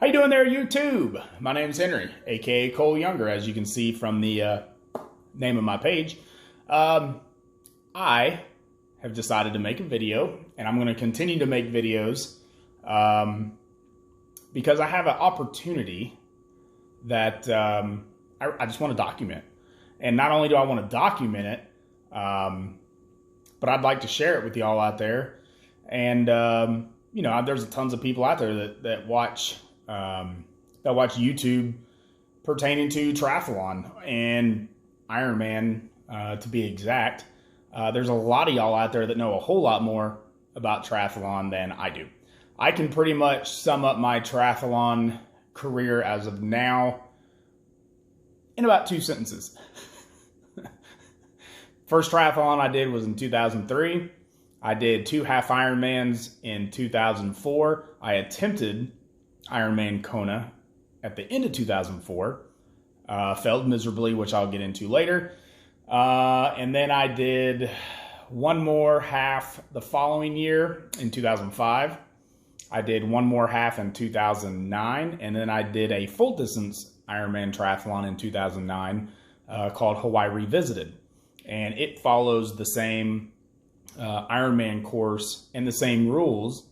How you doing there, YouTube? My name's Henry, aka Cole Younger, as you can see from the name of my page. I have decided to make a video, and I'm going to continue to make videos because I have an opportunity that I just want to document. And not only do I want to document it, but I'd like to share it with y'all out there. And you know, there's tons of people out there that watch YouTube pertaining to triathlon and Ironman, to be exact. There's a lot of y'all out there that know a whole lot more about triathlon than I do. I can pretty much sum up my triathlon career as of now in about 2 sentences. First triathlon I did was in 2003. I did 2 half Ironmans in 2004. I attempted Ironman Kona at the end of 2004. Failed miserably, which I'll get into later. And then I did one more half the following year in 2005. I did one more half in 2009. And then I did a full distance Ironman triathlon in 2009 called Hawaii Revisited. And it follows the same Ironman course and the same rules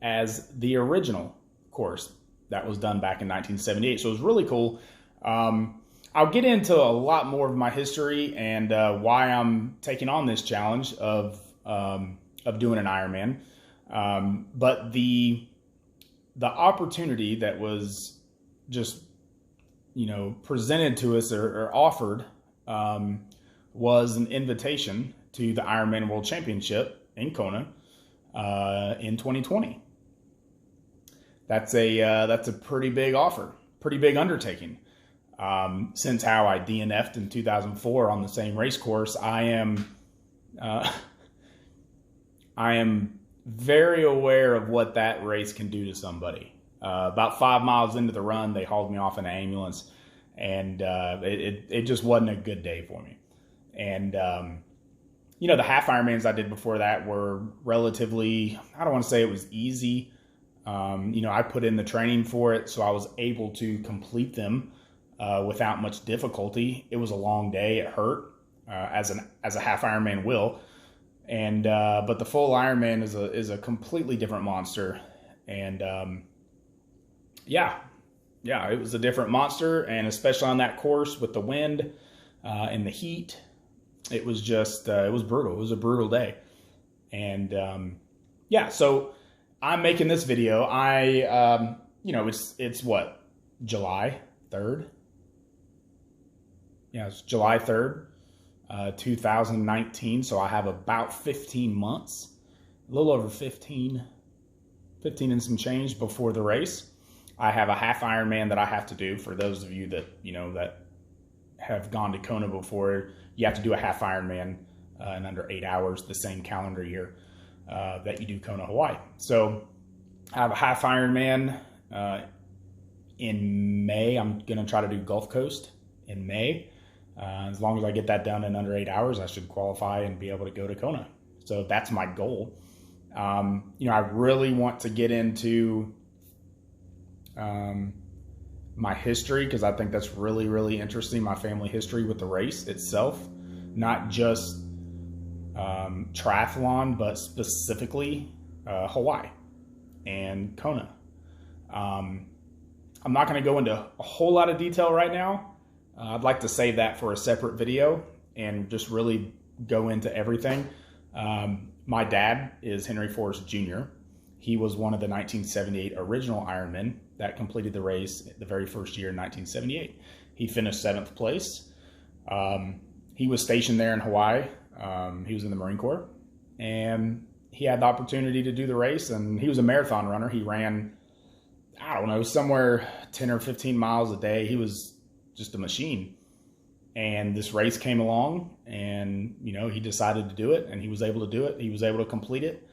as the original course that was done back in 1978. So it was really cool. I'll get into a lot more of my history and why I'm taking on this challenge of doing an Ironman. But the opportunity that was just, you know, presented to us or offered was an invitation to the Ironman World Championship in Kona in 2020. That's a pretty big offer, pretty big undertaking. Since how I DNF'd in 2004 on the same race course, I am very aware of what that race can do to somebody. About 5 miles into the run, they hauled me off in an ambulance, and it just wasn't a good day for me. And you know, the half Ironmans I did before that were relatively, I don't want to say it was easy. You know, I put in the training for it, so I was able to complete them without much difficulty. It was a long day. It hurt, as a half Ironman will. And but the full Ironman is a completely different monster. And yeah, it was a different monster, and especially on that course with the wind and the heat, it was just it was brutal. It was a brutal day. And yeah, so I'm making this video. You know, it's what, July 3rd? Yeah, it's July 3rd, 2019. So I have about 15 months, a little over 15 and some change before the race. I have a half Ironman that I have to do. For those of you that, you know, that have gone to Kona before, you have to do a half Ironman in under 8 hours the same calendar year that you do Kona, Hawaii. So I have a half Ironman in May. I'm going to try to do Gulf Coast in May. As long as I get that done in under 8 hours, I should qualify and be able to go to Kona. So that's my goal. You know, I really want to get into my history, because I think that's really, really interesting, my family history with the race itself, not just triathlon, but specifically Hawaii and Kona. I'm not going to go into a whole lot of detail right now. I'd like to save that for a separate video and just really go into everything. My dad is Henry Forrest Jr. He was one of the 1978 original Ironmen that completed the race the very first year in 1978. He finished 7th place. He was stationed there in Hawaii. He was in the Marine Corps, and he had the opportunity to do the race, and he was a marathon runner. He ran, I don't know, somewhere 10 or 15 miles a day. He was just a machine. And this race came along, and, you know, he decided to do it, and he was able to do it. He was able to complete it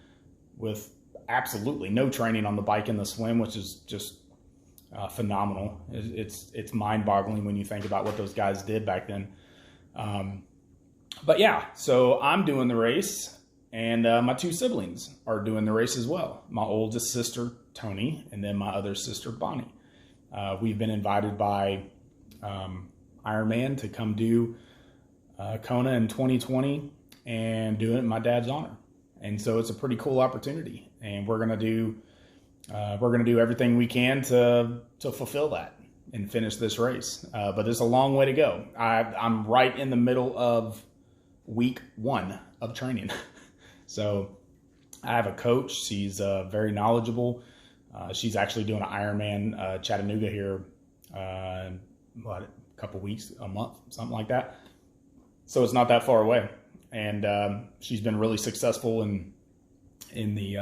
with absolutely no training on the bike and the swim, which is just phenomenal. It's mind-boggling when you think about what those guys did back then. But yeah, so I'm doing the race, and my 2 siblings are doing the race as well. My oldest sister, Tony, and then my other sister, Bonnie. We've been invited by Ironman to come do Kona in 2020 and do it in my dad's honor. And so it's a pretty cool opportunity, and we're gonna do everything we can to fulfill that and finish this race. But there's a long way to go. I'm right in the middle of week 1 of training. So I have a coach. She's very knowledgeable. She's actually doing an Ironman Chattanooga here, a couple weeks, a month, something like that. So it's not that far away. And she's been really successful in the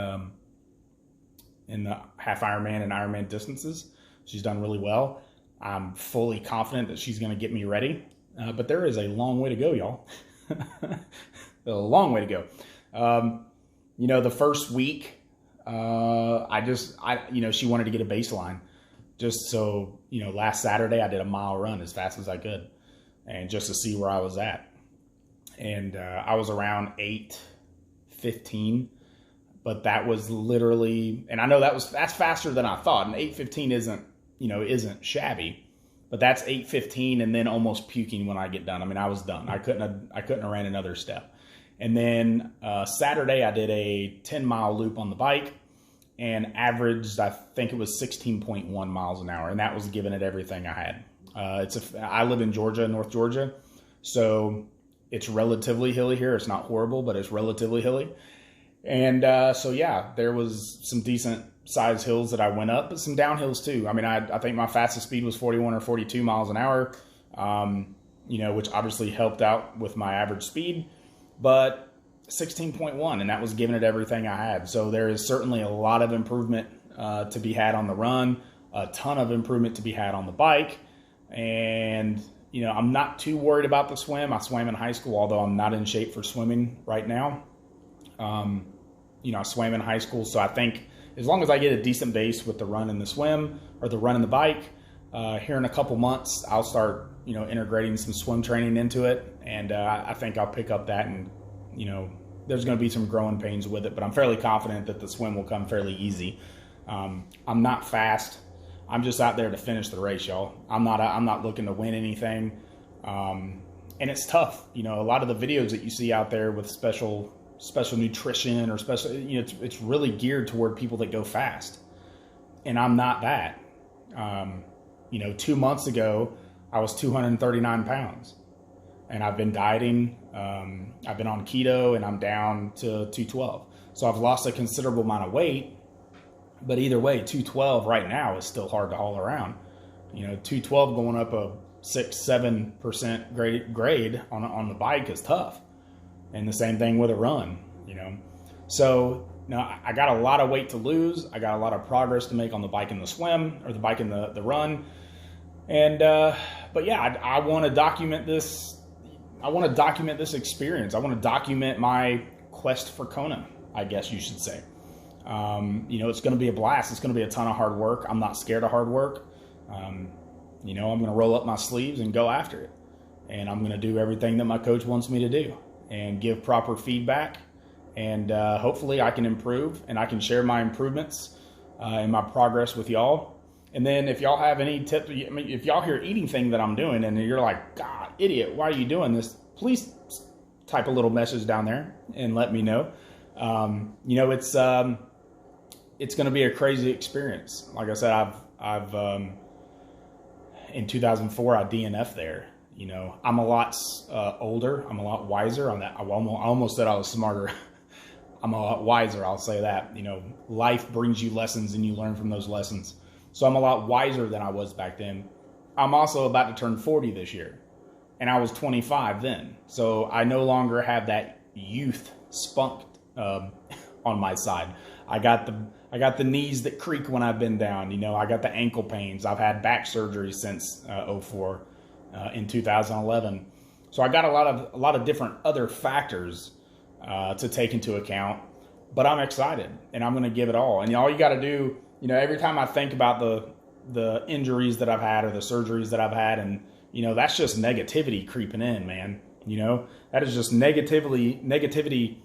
half Ironman and Ironman distances. She's done really well. I'm fully confident that she's going to get me ready. But there is a long way to go, y'all. A long way to go. The first week, she wanted to get a baseline. Just so, last Saturday I did a mile run as fast as I could, and just to see where I was at. And I was around 8:15, but that was literally, and I know that's faster than I thought. And 8:15 isn't shabby, but that's 8:15 and then almost puking when I get done. I mean, I was done. I couldn't have ran another step. And then Saturday I did a 10-mile loop on the bike and averaged, I think it was 16.1 miles an hour, and that was giving it everything I had. I live in Georgia, North Georgia, so it's relatively hilly here. It's not horrible, but it's relatively hilly. And there was some decent size hills that I went up, but some downhills too. I mean, I think my fastest speed was 41 or 42 miles an hour, which obviously helped out with my average speed, but 16.1, and that was giving it everything I had. So there is certainly a lot of improvement to be had on the run, a ton of improvement to be had on the bike. And I'm not too worried about the swim. I swam in high school, although I'm not in shape for swimming right now. I swam in high school, so I think as long as I get a decent base with the run and the swim, or the run and the bike, here in a couple months, I'll start, integrating some swim training into it. And I think I'll pick up that, and, there's going to be some growing pains with it, but I'm fairly confident that the swim will come fairly easy. I'm not fast. I'm just out there to finish the race, y'all. I'm not looking to win anything. And it's tough. A lot of the videos that you see out there with special nutrition or special, it's really geared toward people that go fast. And I'm not that. 2 months ago, I was 239 pounds, and I've been dieting. I've been on keto, and I'm down to 212. So I've lost a considerable amount of weight. But either way, 212 right now is still hard to haul around. 212 going up a 6-7% grade on the bike is tough. And the same thing with a run, So I got a lot of weight to lose. I got a lot of progress to make on the bike and the swim, or the bike and the run. And but yeah, I want to document this. I want to document this experience. I want to document my quest for Kona, I guess you should say. It's going to be a blast. It's going to be a ton of hard work. I'm not scared of hard work. I'm going to roll up my sleeves and go after it. And I'm going to do everything that my coach wants me to do, and give proper feedback. And hopefully I can improve, and I can share my improvements and my progress with y'all. And then if y'all have any tips, if y'all hear anything that I'm doing and you're like, God, idiot, why are you doing this? Please type a little message down there and let me know. It's going to be a crazy experience. Like I said, I've in 2004, I DNF'd there. I'm a lot older. I'm a lot wiser on that. I almost said I was smarter. I'm a lot wiser. I'll say that. Life brings you lessons, and you learn from those lessons. So I'm a lot wiser than I was back then. I'm also about to turn 40 this year, and I was 25 then. So I no longer have that youth spunk on my side. I got the knees that creak when I've been down. I got the ankle pains. I've had back surgery since 04 in 2011. So I got a lot of different other factors to take into account. But I'm excited, and I'm going to give it all. And all you got to do, every time I think about the injuries that I've had or the surgeries that I've had, and that's just negativity creeping in, man. That is just negativity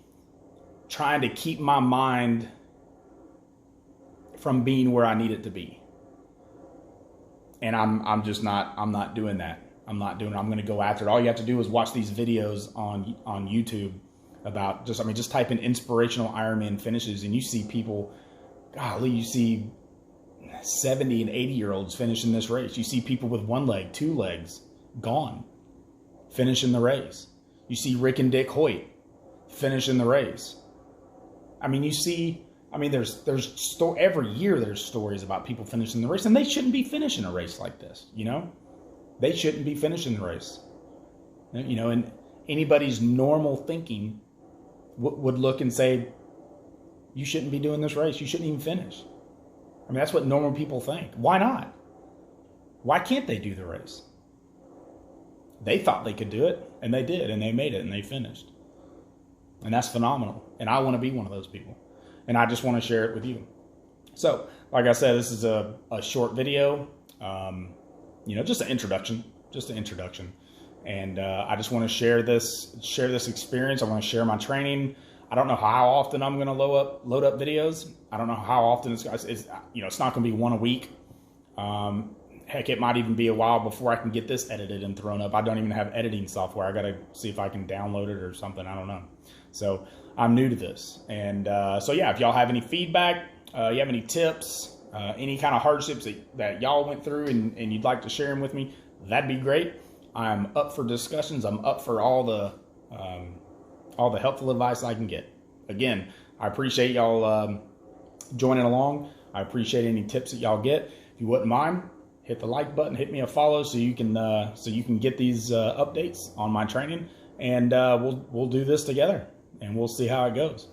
trying to keep my mind from being where I need it to be. And I'm just not, I'm not doing that. I'm going to go after it. All you have to do is watch these videos on YouTube about just type in inspirational Ironman finishes, and you see people, golly, you see 70 and 80-year-olds finishing this race. You see people with one leg, two legs, gone, finishing the race. You see Rick and Dick Hoyt finishing the race. I mean, you see, every year there's stories about people finishing the race, and they shouldn't be finishing a race like this, you know? They shouldn't be finishing the race. You know, and anybody's normal thinking would look and say, you shouldn't be doing this race. You shouldn't even finish. I mean, that's what normal people think. Why not? Why can't they do the race? They thought they could do it, and they did, and they made it, and they finished. And that's phenomenal. And I want to be one of those people. And I just want to share it with you. So, like I said, this is a short video. You know, just an introduction. And I just want to share this experience. I want to share my training. I don't know how often I'm going to load up videos. I don't know how often it's you know, it's not going to be one a week. Heck, it might even be a while before I can get this edited and thrown up. I don't even have editing software. I got to see if I can download it or something. I don't know. So I'm new to this. And so yeah, if y'all have any feedback, you have any tips, any kind of hardships that y'all went through and you'd like to share them with me, that'd be great. I'm up for discussions. I'm up for all the helpful advice I can get. Again, I appreciate y'all joining along. I appreciate any tips that y'all get. If you wouldn't mind, hit the like button, hit me a follow so you can get these updates on my training, and we'll do this together and we'll see how it goes.